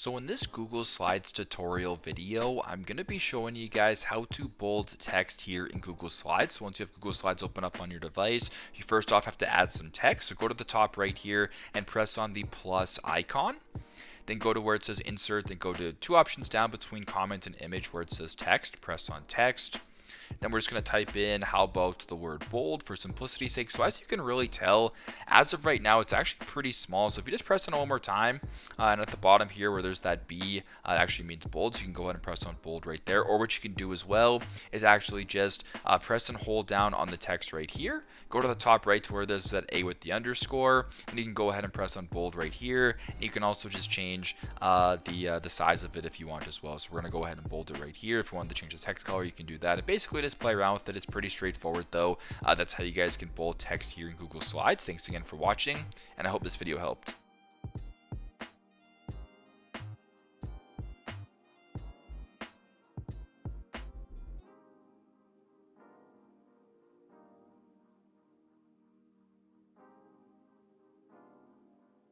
So in this Google Slides tutorial video, I'm going to be showing you guys how to bold text here in Google Slides. So once you have Google Slides open up on your device, you first off have to add some text. So go to the top right here and press on the plus icon. Then go to where it says insert, then go to two options down between comment and image where it says text. Press on text. Then we're just going to type in, how about the word bold for simplicity's sake. So as you can really tell, as of right now, it's actually pretty small. So if you just press on it one more time, and at the bottom here where there's that B, it actually means bold. So you can go ahead and press on bold right there. Or what you can do as well is actually just press and hold down on the text right here. Go to the top right to where there's that A with the underscore, and you can go ahead and press on bold right here. And you can also just change the size of it if you want as well. So we're going to go ahead and bold it right here. If you want to change the text color, you can do that. And basically just play around with it. It's pretty straightforward though. That's how you guys can bold text here in Google Slides. Thanks again for watching, and I hope this video helped.